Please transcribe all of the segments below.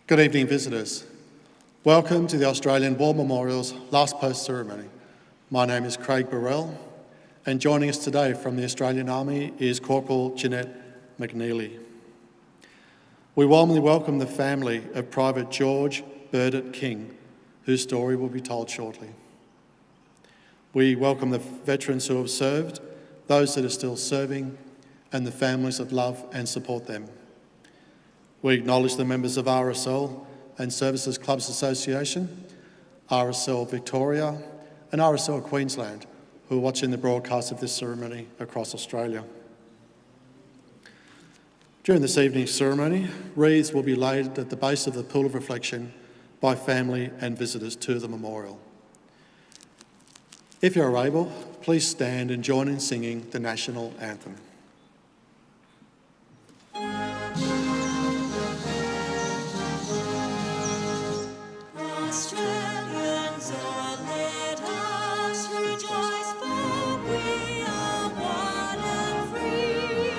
Good evening, visitors. Welcome to the Australian War Memorial's last post ceremony. My name is Craig Burrell, and joining us today from the Australian Army is Corporal Jeanette McNeely. We warmly welcome the family of Private George Burdett King, whose story will be told shortly. We welcome the veterans who have served, those that are still serving, and the families that love and support them. We acknowledge the members of RSL and Services Clubs Association, RSL Victoria and RSL Queensland, who are watching the broadcast of this ceremony across Australia. During this evening's ceremony, wreaths will be laid at the base of the Pool of Reflection by family and visitors to the memorial. If you are able, please stand and join in singing the National Anthem. Australians, oh, let us rejoice, for we are one and free.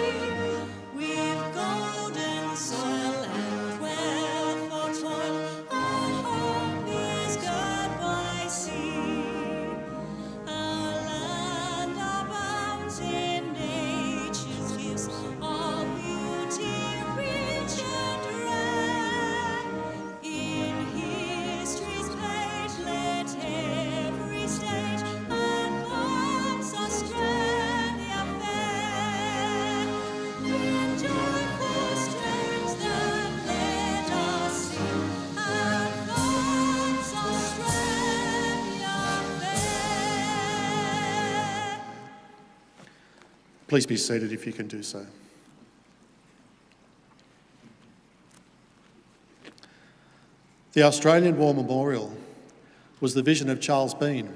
We've golden soil and wealth for toil, our home is God by sea. Our land abounds in nature's gifts, all beauty rich and rare. In history's page, let every stage advance Australia fair. In joyful strains then let us sing, advance Australia fair. Please be seated if you can do so. The Australian War Memorial was the vision of Charles Bean,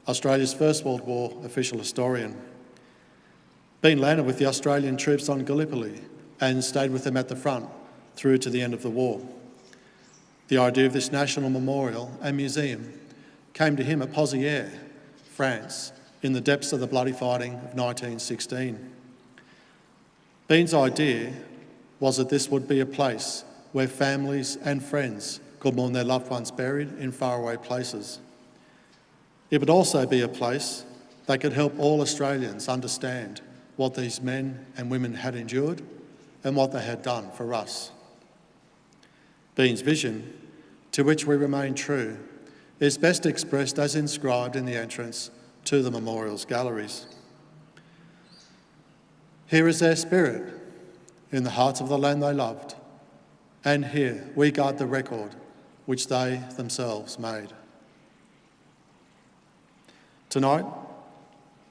Australia's First World War official historian. Bean landed with the Australian troops on Gallipoli and stayed with them at the front through to the end of the war. The idea of this national memorial and museum came to him at Pozières, France, in the depths of the bloody fighting of 1916. Bean's idea was that this would be a place where families and friends could mourn their loved ones buried in faraway places. It would also be a place that could help all Australians understand what these men and women had endured and what they had done for us. Bean's vision, to which we remain true, is best expressed as inscribed in the entrance to the memorial's galleries. Here is their spirit, in the hearts of the land they loved, and here we guard the record which they themselves made. Tonight,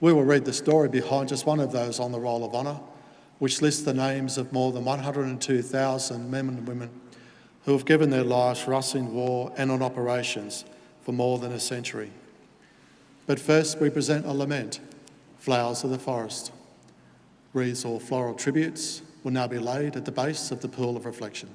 we will read the story behind just one of those on the Roll of Honour, which lists the names of more than 102,000 men and women who have given their lives for us in war and on operations for more than a century. But first, we present a lament, Flowers of the Forest. Wreaths or floral tributes will now be laid at the base of the Pool of Reflection.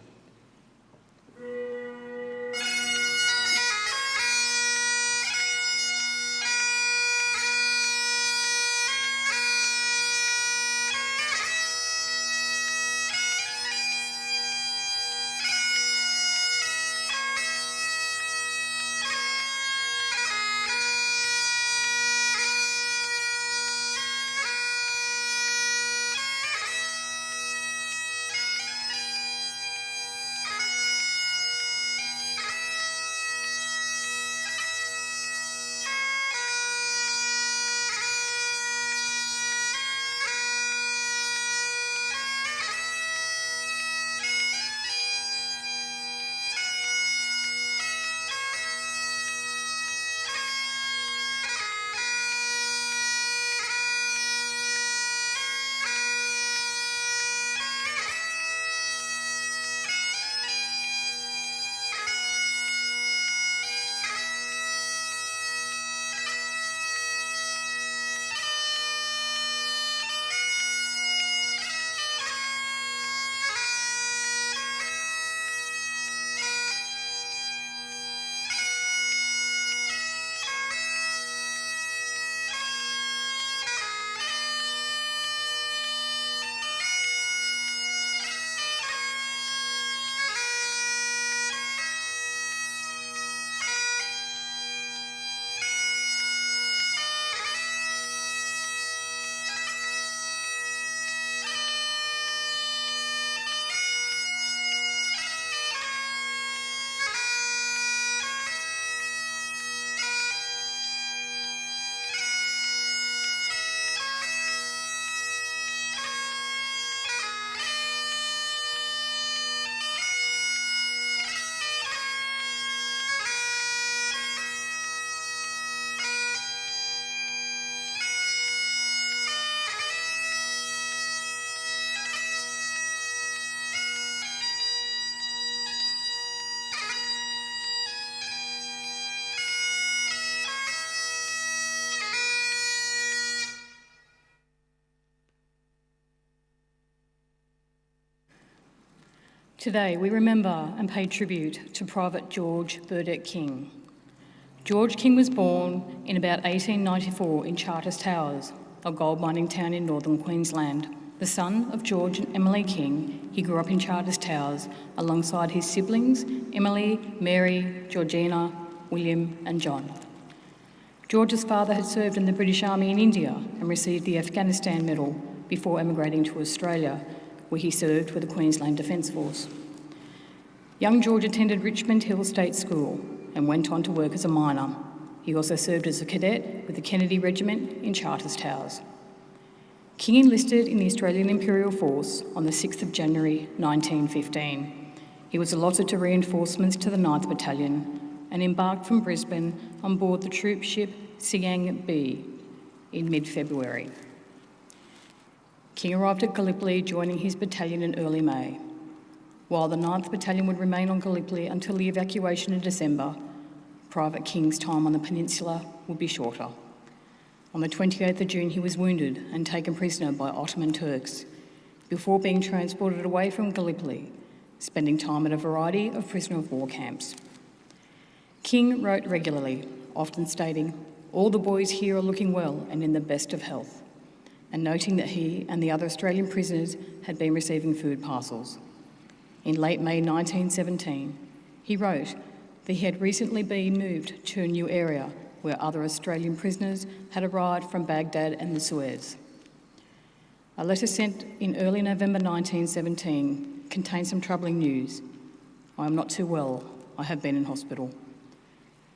Today, we remember and pay tribute to Private George Burdett King. George King was born in about 1894 in Charters Towers, a gold mining town in northern Queensland. The son of George and Emily King, he grew up in Charters Towers alongside his siblings, Emily, Mary, Georgina, William and John. George's father had served in the British Army in India and received the Afghanistan Medal before emigrating to Australia, where he served with the Queensland Defence Force. Young George attended Richmond Hill State School and went on to work as a miner. He also served as a cadet with the Kennedy Regiment in Charters Towers. King enlisted in the Australian Imperial Force on the 6th of January 1915. He was allotted to reinforcements to the 9th Battalion and embarked from Brisbane on board the troop ship Siang B in mid-February. King arrived at Gallipoli, joining his battalion in early May. While the 9th Battalion would remain on Gallipoli until the evacuation in December, Private King's time on the peninsula would be shorter. On the 28th of June, he was wounded and taken prisoner by Ottoman Turks before being transported away from Gallipoli, spending time at a variety of prisoner of war camps. King wrote regularly, often stating, "All the boys here are looking well and in the best of health," and noting that he and the other Australian prisoners had been receiving food parcels. In late May 1917, he wrote that he had recently been moved to a new area where other Australian prisoners had arrived from Baghdad and the Suez. A letter sent in early November 1917 contained some troubling news. "I am not too well. I have been in hospital."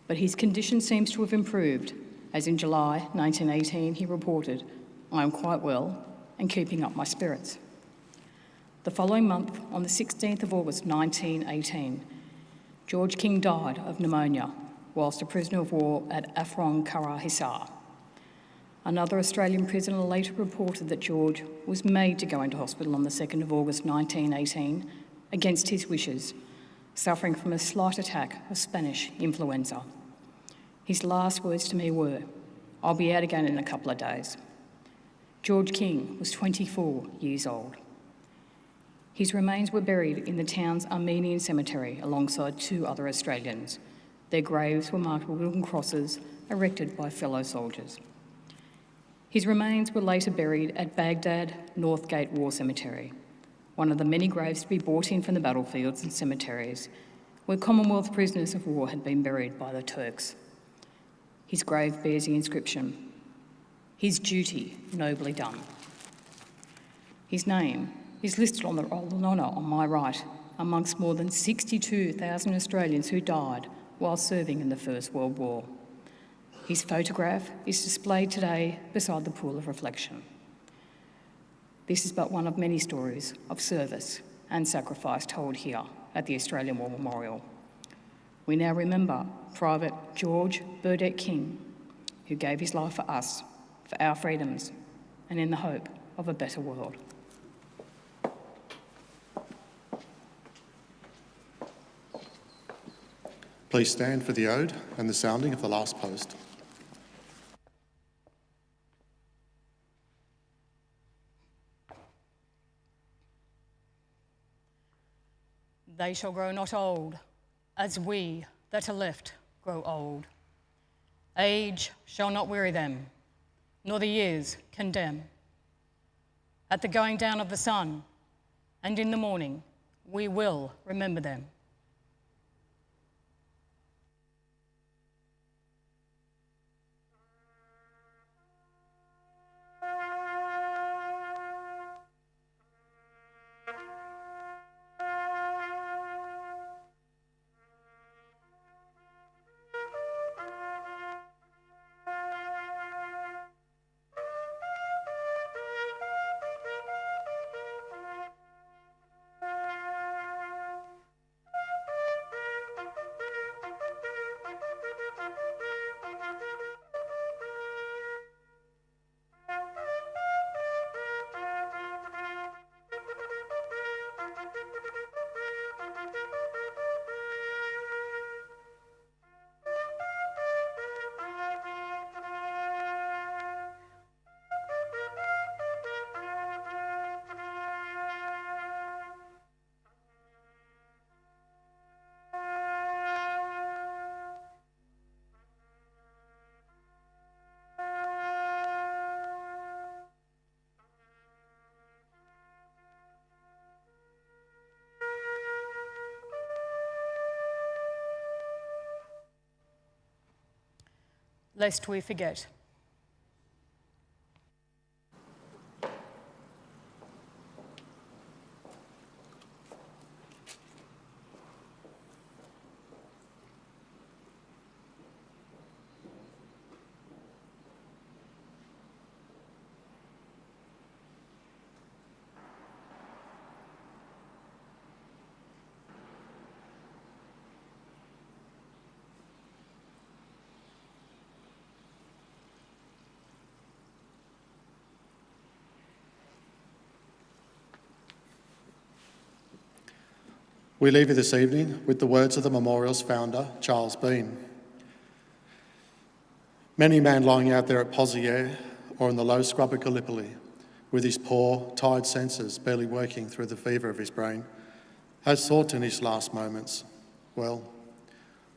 But his condition seems to have improved, as in July 1918 he reported, "I am quite well and keeping up my spirits." The following month, on the 16th of August 1918, George King died of pneumonia whilst a prisoner of war at Afron Kara Hissar. Another Australian prisoner later reported that George was made to go into hospital on the 2nd of August 1918 against his wishes, suffering from a slight attack of Spanish influenza. His last words to me were, "I'll be out again in a couple of days." George King was 24 years old. His remains were buried in the town's Armenian cemetery alongside two other Australians. Their graves were marked with wooden crosses erected by fellow soldiers. His remains were later buried at Baghdad Northgate War Cemetery, one of the many graves to be brought in from the battlefields and cemeteries where Commonwealth prisoners of war had been buried by the Turks. His grave bears the inscription, "His duty nobly done." His name is listed on the roll of honour on my right amongst more than 62,000 Australians who died while serving in the First World War. His photograph is displayed today beside the pool of reflection. This is but one of many stories of service and sacrifice told here at the Australian War Memorial. We now remember Private George Burdett King, who gave his life for us, for our freedoms, and in the hope of a better world. Please stand for the ode and the sounding of the last post. They shall grow not old, as we that are left grow old. Age shall not weary them, nor the years condemn. At the going down of the sun, and in the morning, we will remember them. lest we forget. We leave you this evening with the words of the memorial's founder, Charles Bean. Many a man lying out there at Pozieres or in the low scrub of Gallipoli, with his poor, tired senses barely working through the fever of his brain, has thought in his last moments, well,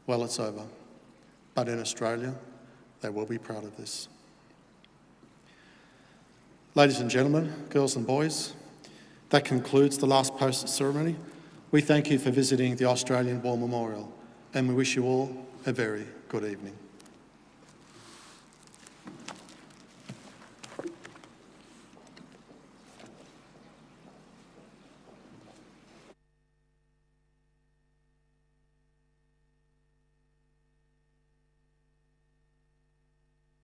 it's over. But in Australia, they will be proud of this. Ladies and gentlemen, girls and boys, that concludes the last post ceremony. We thank you for visiting the Australian War Memorial, and we wish you all a very good evening.